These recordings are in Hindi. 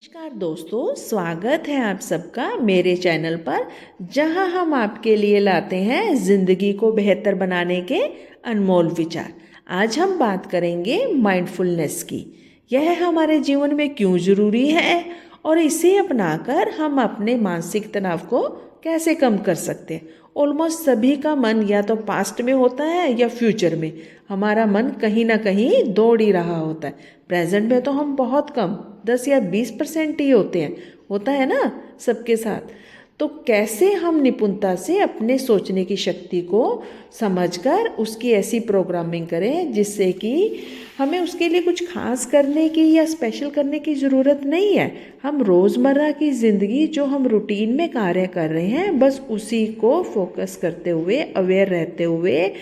नमस्कार दोस्तों, स्वागत है आप सबका मेरे चैनल पर, जहां हम आपके लिए लाते हैं ज़िंदगी को बेहतर बनाने के अनमोल विचार। आज हम बात करेंगे माइंडफुलनेस की। यह हमारे जीवन में क्यों ज़रूरी है और इसे अपनाकर हम अपने मानसिक तनाव को कैसे कम कर सकते हैं। ऑलमोस्ट सभी का मन या तो पास्ट में होता है या फ्यूचर में। हमारा मन कहीं ना कहीं दौड़ ही रहा होता है। प्रेजेंट में तो हम बहुत कम 10 या 20% ही होते हैं, होता है ना सबके साथ। तो कैसे हम निपुणता से अपने सोचने की शक्ति को समझकर उसकी ऐसी प्रोग्रामिंग करें जिससे कि हमें उसके लिए कुछ खास करने की या स्पेशल करने की ज़रूरत नहीं है। हम रोज़मर्रा की ज़िंदगी जो हम रूटीन में कार्य कर रहे हैं, बस उसी को फोकस करते हुए, अवेयर रहते हुए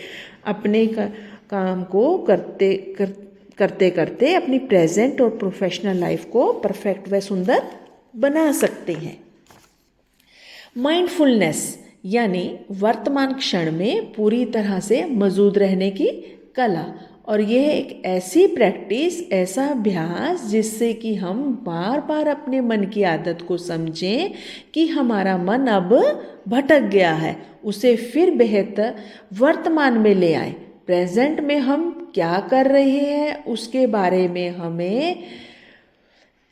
अपने काम को करते करते अपनी प्रेजेंट और प्रोफेशनल लाइफ को परफेक्ट व सुंदर बना सकते हैं। माइंडफुलनेस यानी वर्तमान क्षण में पूरी तरह से मौजूद रहने की कला, और यह एक ऐसी प्रैक्टिस, ऐसा अभ्यास जिससे कि हम बार बार अपने मन की आदत को समझें कि हमारा मन अब भटक गया है, उसे फिर बेहतर वर्तमान में ले आए। प्रेजेंट में हम क्या कर रहे हैं उसके बारे में हमें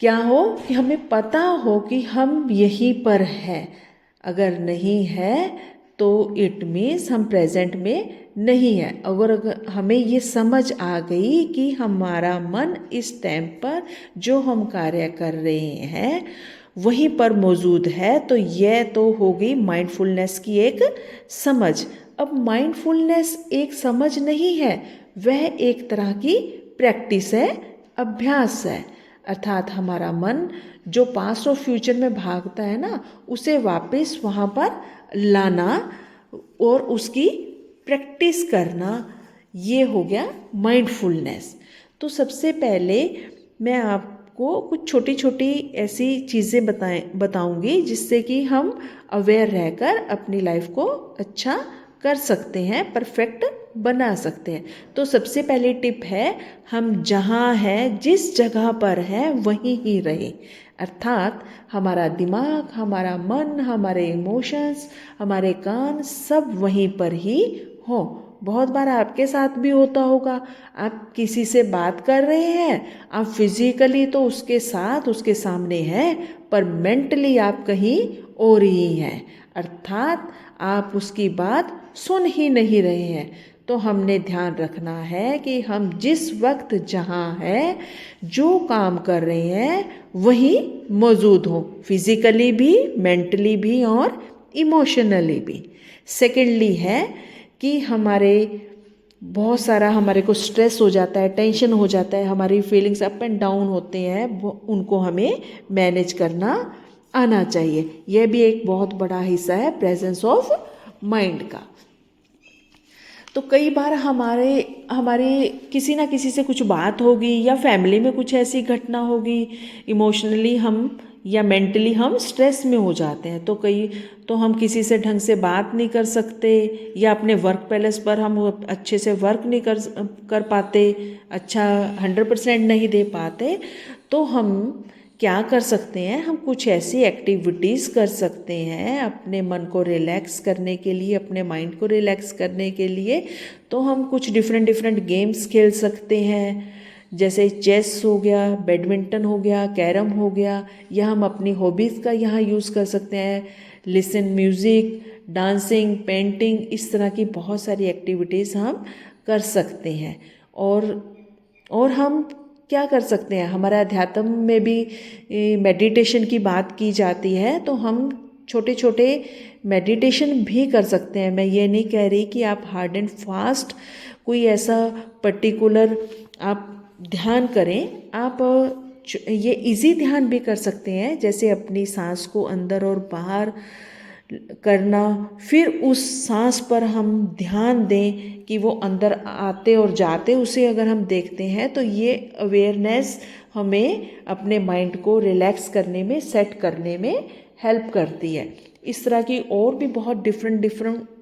क्या हो कि हमें पता हो कि हम यहीं पर हैं। अगर नहीं है तो इट मीन्स हम प्रेजेंट में नहीं है। अगर हमें ये समझ आ गई कि हमारा मन इस टाइम पर जो हम कार्य कर रहे हैं वहीं पर मौजूद है, तो यह तो हो गई माइंडफुलनेस की एक समझ। अब माइंडफुलनेस एक समझ नहीं है, वह एक तरह की प्रैक्टिस है, अभ्यास है। अर्थात हमारा मन जो पास्ट और फ्यूचर में भागता है ना, उसे वापस वहाँ पर लाना और उसकी प्रैक्टिस करना, ये हो गया माइंडफुलनेस। तो सबसे पहले मैं आपको कुछ छोटी छोटी ऐसी चीज़ें बताऊंगी जिससे कि हम अवेयर रहकर अपनी लाइफ को अच्छा कर सकते हैं, परफेक्ट बना सकते हैं। तो सबसे पहली टिप है, हम जहाँ हैं, जिस जगह पर हैं वहीं ही रहें। अर्थात हमारा दिमाग, हमारा मन, हमारे इमोशंस, हमारे कान सब वहीं पर ही हो। बहुत बार आपके साथ भी होता होगा, आप किसी से बात कर रहे हैं, आप फिजिकली तो उसके साथ, उसके सामने हैं, पर मेंटली आप कहीं और ही हैं। अर्थात आप उसकी बात सुन ही नहीं रहे हैं। तो हमने ध्यान रखना है कि हम जिस वक्त जहाँ हैं, जो काम कर रहे हैं वहीं मौजूद हो, फिजिकली भी, मेंटली भी और इमोशनली भी। सेकेंडली है कि बहुत सारा हमारे को स्ट्रेस हो जाता है, टेंशन हो जाता है, हमारी फीलिंग्स अप एंड डाउन होते हैं, उनको हमें मैनेज करना आना चाहिए। यह भी एक बहुत बड़ा हिस्सा है प्रेजेंस ऑफ माइंड का। तो कई बार हमारे किसी ना किसी से कुछ बात होगी या फैमिली में कुछ ऐसी घटना होगी, इमोशनली हम या मेंटली हम स्ट्रेस में हो जाते हैं। तो हम किसी से ढंग से बात नहीं कर सकते, या अपने वर्क प्लेस पर हम अच्छे से वर्क नहीं कर पाते, अच्छा 100% नहीं दे पाते। तो हम क्या कर सकते हैं, हम कुछ ऐसी एक्टिविटीज़ कर सकते हैं अपने मन को रिलैक्स करने के लिए, अपने माइंड को रिलैक्स करने के लिए। तो हम कुछ डिफरेंट गेम्स खेल सकते हैं, जैसे चेस हो गया, बैडमिंटन हो गया, कैरम हो गया, या हम अपनी हॉबीज़ का यहाँ यूज़ कर सकते हैं, लिसन म्यूज़िक, डांसिंग, पेंटिंग, इस तरह की बहुत सारी एक्टिविटीज़ हम कर सकते हैं। और हम क्या कर सकते हैं, हमारे अध्यात्म में भी मेडिटेशन की बात की जाती है, तो हम छोटे छोटे मेडिटेशन भी कर सकते हैं। मैं ये नहीं कह रही कि आप हार्ड एंड फास्ट कोई ऐसा पर्टिकुलर आप ध्यान करें, आप ये इजी ध्यान भी कर सकते हैं, जैसे अपनी सांस को अंदर और बाहर करना, फिर उस सांस पर हम ध्यान दें कि वो अंदर आते और जाते, उसे अगर हम देखते हैं तो ये अवेयरनेस हमें अपने माइंड को रिलैक्स करने में, सेट करने में हेल्प करती है। इस तरह की और भी बहुत डिफरेंट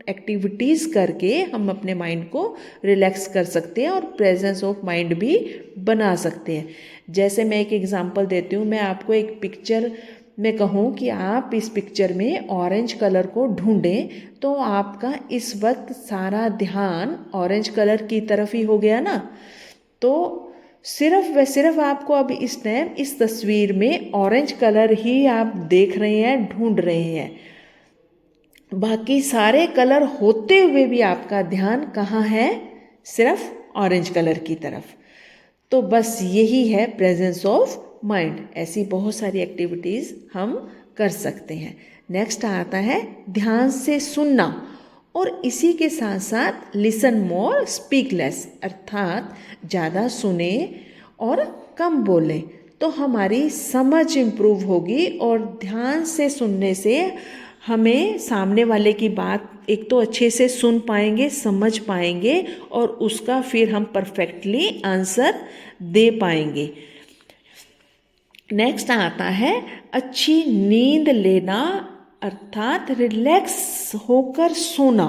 एक्टिविटीज़ करके हम अपने माइंड को रिलैक्स कर सकते हैं और प्रेजेंस ऑफ माइंड भी बना सकते हैं। जैसे मैं एक एग्जांपल देती हूँ, मैं आपको एक पिक्चर में कहूँ कि आप इस पिक्चर में ऑरेंज कलर को ढूंढें, तो आपका इस वक्त सारा ध्यान ऑरेंज कलर की तरफ ही हो गया ना। तो सिर्फ व सिर्फ आपको अब इस टाइम इस तस्वीर में ऑरेंज कलर ही आप देख रहे हैं, ढूंढ रहे हैं। बाकी सारे कलर होते हुए भी आपका ध्यान कहाँ है? सिर्फ ऑरेंज कलर की तरफ। तो बस यही है प्रेजेंस ऑफ माइंड। ऐसी बहुत सारी एक्टिविटीज़ हम कर सकते हैं। नेक्स्ट आता है ध्यान से सुनना, और इसी के साथ साथ लिसन मोर स्पीक लेस, अर्थात ज़्यादा सुने और कम बोलें, तो हमारी समझ इम्प्रूव होगी। और ध्यान से सुनने से हमें सामने वाले की बात एक तो अच्छे से सुन पाएंगे, समझ पाएंगे, और उसका फिर हम परफेक्टली आंसर दे पाएंगे। नेक्स्ट आता है अच्छी नींद लेना, अर्थात रिलैक्स होकर सोना।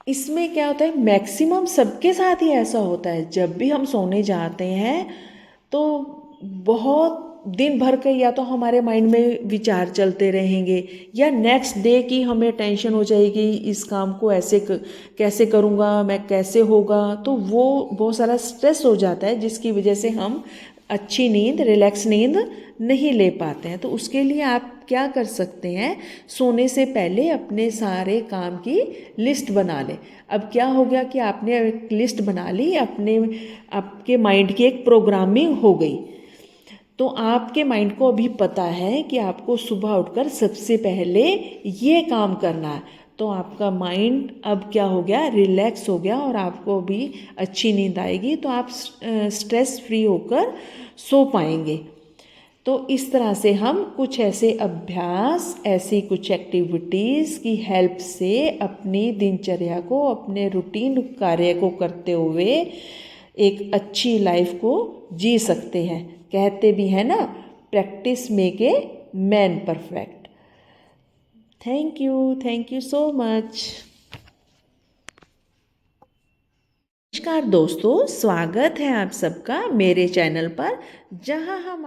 इसमें क्या होता है, मैक्सिमम सबके साथ ही ऐसा होता है, जब भी हम सोने जाते हैं तो बहुत दिन भर के या तो हमारे माइंड में विचार चलते रहेंगे, या नेक्स्ट डे की हमें टेंशन हो जाएगी, इस काम को ऐसे कैसे करूँगा मैं, कैसे होगा, तो वो बहुत सारा स्ट्रेस हो जाता है, जिसकी वजह से हम अच्छी नींद, रिलैक्स नींद नहीं ले पाते हैं। तो उसके लिए आप क्या कर सकते हैं, सोने से पहले अपने सारे काम की लिस्ट बना लें। अब क्या हो गया कि आपने एक लिस्ट बना ली, आपके माइंड की एक प्रोग्रामिंग हो गई। तो आपके माइंड को अभी पता है कि आपको सुबह उठकर सबसे पहले ये काम करना है। तो आपका माइंड अब क्या हो गया, रिलैक्स हो गया, और आपको भी अच्छी नींद आएगी, तो आप स्ट्रेस फ्री होकर सो पाएंगे। तो इस तरह से हम कुछ ऐसे अभ्यास, ऐसी कुछ एक्टिविटीज़ की हेल्प से अपनी दिनचर्या को, अपने रूटीन कार्य को करते हुए एक अच्छी लाइफ को जी सकते हैं। कहते भी हैं ना, practice make a man perfect. Thank you so much. नमस्कार दोस्तों, स्वागत है आप सबका मेरे चैनल पर, जहां हम